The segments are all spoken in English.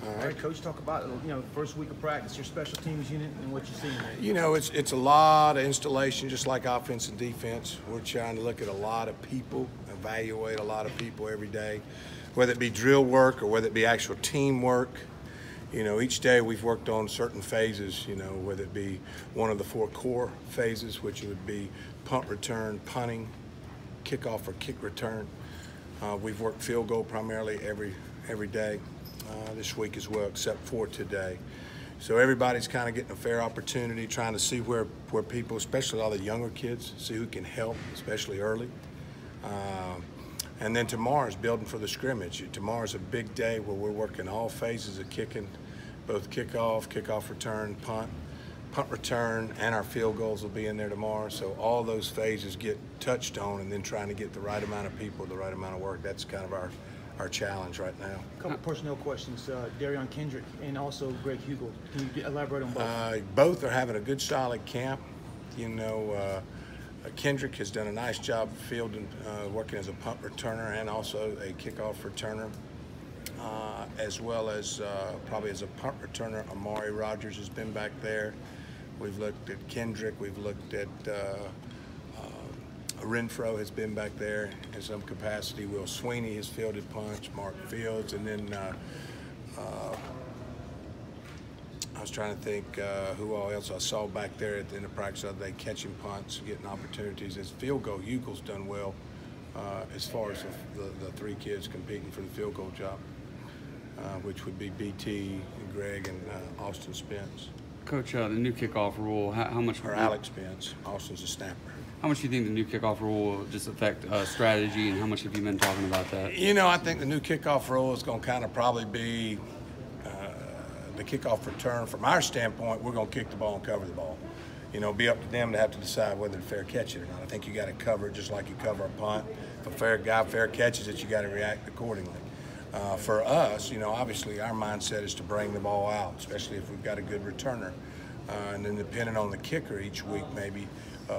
All right, Coach, talk about first week of practice, your special teams unit, and what you're seeing there. You know, it's a lot of installation, just like offense and defense. We're trying to look at a lot of people, evaluate a lot of people every day, whether it be drill work or whether it be actual teamwork. You know, each day we've worked on certain phases, you know, whether it be one of the 4 core phases, which would be punt return, punting, kickoff or kick return. We've worked field goal primarily every day this week as well, except for today. So everybody's kind of getting a fair opportunity, trying to see where people, especially all the younger kids, see who can help, especially early. And then tomorrow's building for the scrimmage. Tomorrow's a big day where we're working all phases of kicking, both kickoff return, punt return, and our field goals will be in there tomorrow. So all those phases get touched on, and then trying to get the right amount of people, the right amount of work. That's kind of our challenge right now. A couple personnel questions. Darion Kendrick and also Greg Hugel. Can you elaborate on both? Both are having a good, solid camp. You know, Kendrick has done a nice job fielding, working as a punt returner and also a kickoff returner, as well as probably as a punt returner. Amari Rogers has been back there. We've looked at Kendrick. We've looked at Renfro has been back there in some capacity. Will Sweeney has fielded punts. Mark Fields, and then I was trying to think who all else I saw back there at the end of practice the other day, catching punts, getting opportunities. As field goal, Hugel's done well as far as the 3 kids competing for the field goal job, which would be BT and Greg and Austin Spence. Coach, the new kickoff rule, how much? Or Alex Spence. Austin's a snapper. How much do you think the new kickoff rule will just affect strategy, and how much have you been talking about that? You know, I think the new kickoff rule is going to kind of probably be the kickoff return. From our standpoint, we're going to kick the ball and cover the ball. You know, be up to them to have to decide whether to fair catch it or not. I think you got to cover it just like you cover a punt. If a fair catches it, you got to react accordingly. For us, you know, obviously our mindset is to bring the ball out, especially if we've got a good returner. And then depending on the kicker each week, maybe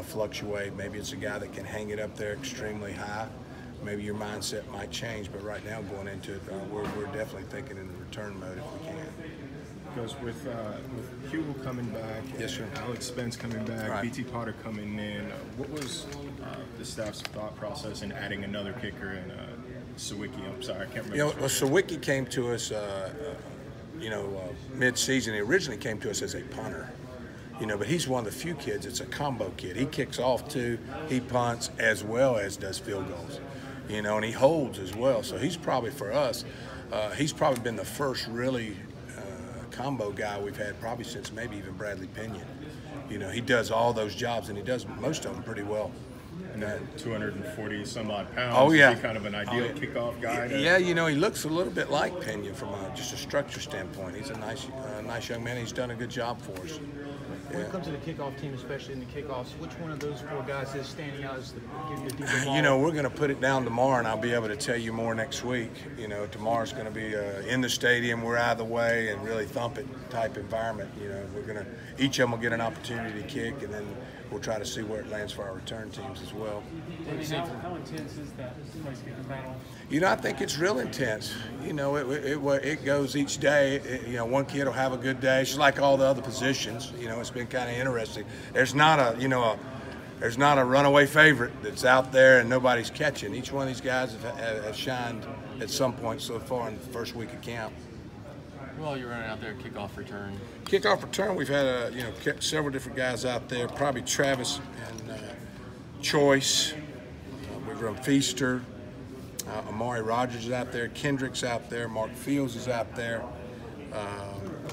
fluctuate. Maybe it's a guy that can hang it up there extremely high. Maybe your mindset might change, but right now going into it, we're definitely thinking in the return mode if we can. Because with Hugel coming back, yes, sir. Alex Spence coming back, right. BT Potter coming in, what was the staff's thought process in adding another kicker and Sawicki? I'm sorry, I can't remember. You know, well, Sawicki came to us, mid-season. He originally came to us as a punter. You know, but he's one of the few kids. It's a combo kid. He kicks off too. He punts as well as does field goals. You know, and he holds as well. So he's probably for us. He's probably been the first really combo guy we've had probably since maybe even Bradley Pinion. You know, he does all those jobs and he does most of them pretty well. And then 240 some odd pounds. Oh yeah, is he kind of an ideal kickoff guy. Yeah, you know, he looks a little bit like Pinion from just a structure standpoint. He's a nice young man. He's done a good job for us. When it comes to the kickoff team, especially in the kickoffs, which one of those 4 guys is standing out as giving you a deeper ball? You know, we're going to put it down tomorrow, and I'll be able to tell you more next week. You know, tomorrow's going to be in the stadium, we're out of the way, and really thump it type environment. You know, we're going to each of them will get an opportunity to kick, and then we'll try to see where it lands for our return teams as well. How intense is that place getting battle? You know, I think it's real intense. You know, it goes each day. You know, one kid will have a good day. It's just like all the other positions. You know, it's been kind of interesting. There's not a runaway favorite that's out there and nobody's catching. Each one of these guys have shined at some point so far in the first week of camp. Well, you're running out there, kickoff return. Kickoff return, we've had several different guys out there. Probably Travis and Choice. We've run Feaster. Amari Rogers is out there. Kendrick's out there. Mark Fields is out there.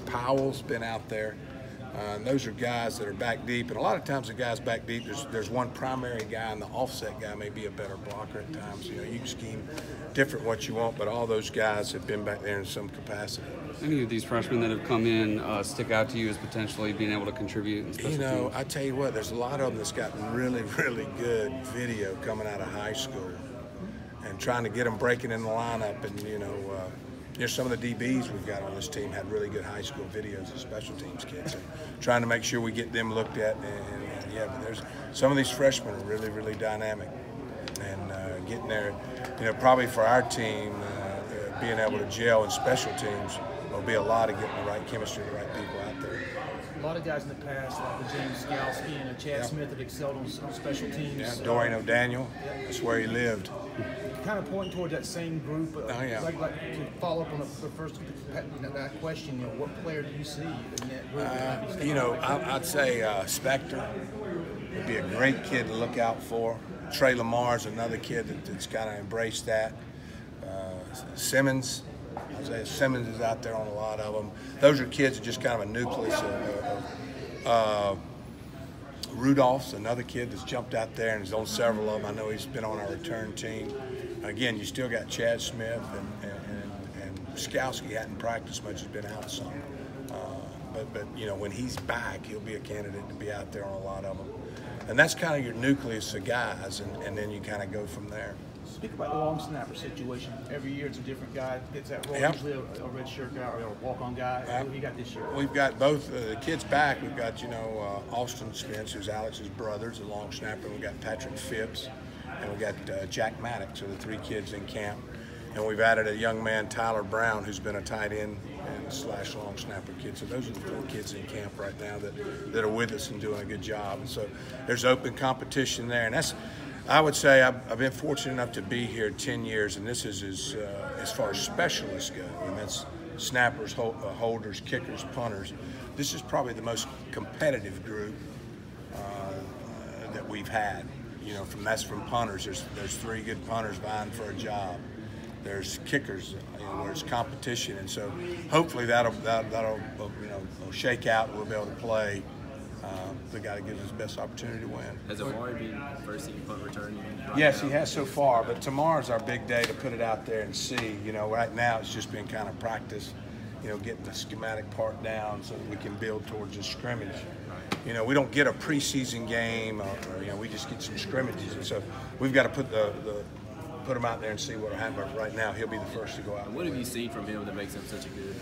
Powell's been out there. And those are guys that are back deep. And a lot of times the guys back deep, there's one primary guy, and the offset guy may be a better blocker at times. You know, you can scheme different what you want, but all those guys have been back there in some capacity. Any of these freshmen that have come in stick out to you as potentially being able to contribute in special You know, teams? I tell you what, there's a lot of them that's got really, really good video coming out of high school, and trying to get them breaking in the lineup. And some of the DBs we've got on this team had really good high school videos of special teams kids, and trying to make sure we get them looked at. And yeah, but there's some of these freshmen are really, really dynamic, and getting there, you know, probably for our team, being able to gel in special teams will there'll be a lot of getting the right chemistry, the right people out there. A lot of guys in the past, like the James Skalski and Chad Smith, have excelled on special teams. Yeah, Dorian O'Daniel, that's where he lived. Kind of pointing toward that same group. Like to follow up on the first that question, what player do you see in that group? I'd say Spector would be a great kid to look out for. Trey Lamar's another kid that's kind of embraced that. Simmons. Isaiah Simmons is out there on a lot of them. Those are kids that just kind of a nucleus of Rudolph's another kid that's jumped out there and is on several of them. I know he's been on our return team. Again, you still got Chad Smith and Skalski hadn't practiced much, has been out some. But when he's back, he'll be a candidate to be out there on a lot of them. And that's kind of your nucleus of guys, and then you kind of go from there. Speak about the long snapper situation. Every year it's a different guy gets that role. Yep. Usually a red shirt guy or a walk-on guy. Yep. Who you got this year? We've got both the kids back. We've got Austin Spence, who's Alex's brother, is a long snapper. We've got Patrick Phipps, and we've got Jack Maddox, are the three kids in camp. And we've added a young man, Tyler Brown, who's been a tight end and / long snapper kid. So those are the 4 kids in camp right now that are with us and doing a good job. And so there's open competition there, and that's. I would say I've been fortunate enough to be here 10 years, and this is as far as specialists go, and that's snappers, holders, kickers, punters. This is probably the most competitive group that we've had. That's from punters. There's 3 good punters vying for a job. There's kickers, where it's competition, and so hopefully that'll shake out, and we'll be able to play the guy that gives us the best opportunity to win. Has Amari been first team punt return? Yes, he has so far, but tomorrow's our big day to put it out there and see. Right now it's just been kind of practice, getting the schematic part down so that we can build towards a scrimmage. We don't get a preseason game, or we just get some scrimmages, and so we've got to put put him out there and see what will happen. But right now, he'll be the first to go out. What have you seen from him that makes him such a good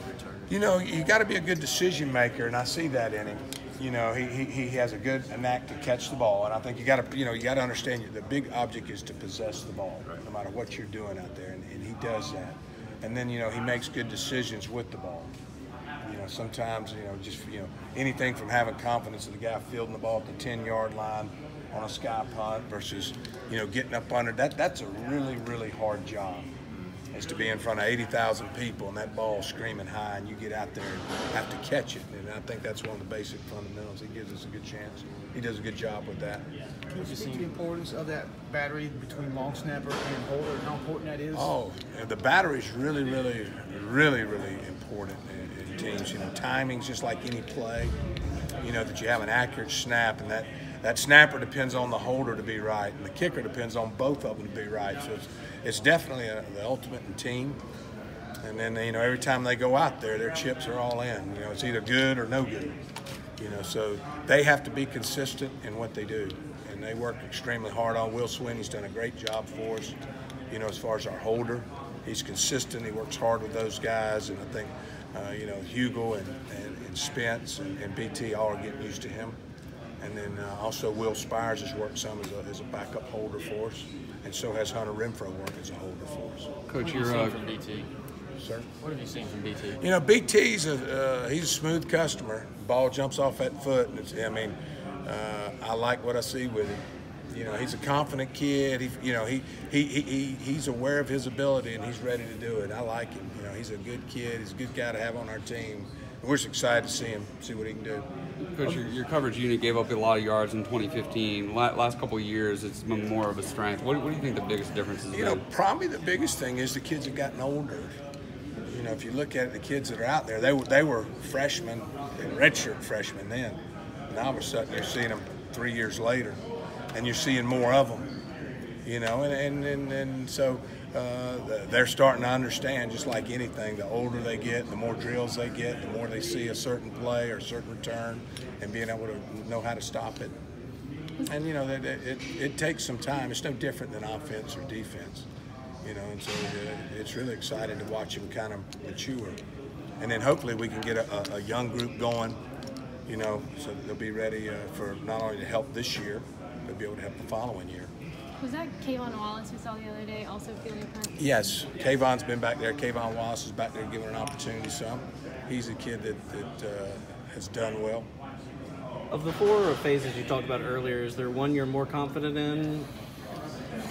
returner? You got to be a good decision maker, and I see that in him. He has a good knack to catch the ball, and I think you got to understand the big object is to possess the ball, no matter what you're doing out there, and he does that. And then he makes good decisions with the ball. Sometimes anything from having confidence of the guy fielding the ball at the 10-yard line on a sky punt versus getting up under that's a really, really hard job. Is to be in front of 80,000 people and that ball screaming high, and you get out there and have to catch it. And I think that's one of the basic fundamentals. He gives us a good chance. He does a good job with that. Can you speak to the importance of that battery between long snapper and holder, and how important that is? Oh, the battery is really, really, really, really important in teams. Timing's just like any play. That you have an accurate snap, and that snapper depends on the holder to be right, and the kicker depends on both of them to be right. So it's definitely the ultimate in team. And then every time they go out there, their chips are all in. It's either good or no good. So they have to be consistent in what they do, and they work extremely hard on. Will Swinney's done a great job for us. As far as our holder, he's consistent. He works hard with those guys, and I think Hugo and Spence and BT all are getting used to him. And then also Will Spires has worked some as a backup holder for us, and so has Hunter Renfro worked as a holder for us. Coach, What have you seen from BT? Sir? What have you seen from BT? BT's he's a smooth customer. Ball jumps off that foot, and I like what I see with him. He's a confident kid. He's aware of his ability, and he's ready to do it. I like him. He's a good kid. He's a good guy to have on our team. We're just excited to see him, see what he can do. Coach, your coverage unit gave up a lot of yards in 2015. Last couple of years, it's been more of a strength. What do you think the biggest difference has been? Probably the biggest thing is the kids have gotten older. If you look at it, the kids that are out there, they were freshmen and redshirt freshmen then. And all of a sudden, you're seeing them 3 years later, and you're seeing more of them. And so they're starting to understand, just like anything, the older they get, the more drills they get, the more they see a certain play or a certain return, and being able to know how to stop it. And it takes some time. It's no different than offense or defense. And so it's really exciting to watch them kind of mature. And then hopefully we can get a young group going, so that they'll be ready for not only to help this year, but be able to help the following year. Was that Kayvon Wallace we saw the other day also feeling punch? Yes, Kayvon's been back there. Kayvon Wallace is back there giving an opportunity some. He's a kid that has done well. Of the 4 phases you talked about earlier, is there one you're more confident in?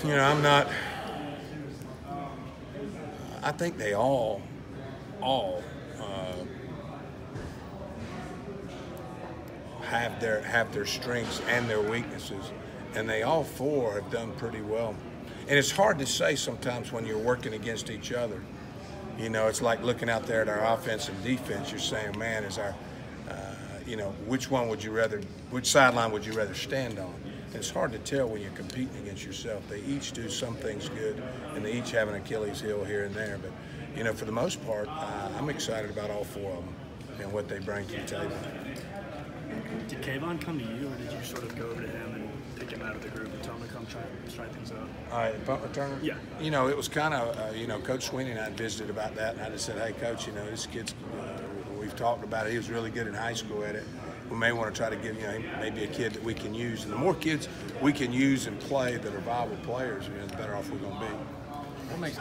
You know, I'm not. I think they all have their strengths and their weaknesses, and they all 4 have done pretty well. And it's hard to say sometimes when you're working against each other. You know, it's like looking out there at our offense and defense. You're saying, man, is our, you know, which sideline would you rather stand on? And it's hard to tell when you're competing against yourself. They each do some things good, and they each have an Achilles heel here and there. But, you know, for the most part, I'm excited about all 4 of them and what they bring to the table. Did Kayvon come to you, or did you sort of go over to him and pick him out of the group and tell him to come try things out? All right, punt returner? Yeah. You know, it was kind of, you know, Coach Sweeney and I visited about that, and I just said, hey, Coach, you know, this kid's, we've talked about it. He was really good in high school at it. We may want to try to give, you know, him maybe a kid that we can use. And the more kids we can use and play that are viable players, you know, the better off we're going to be. What makes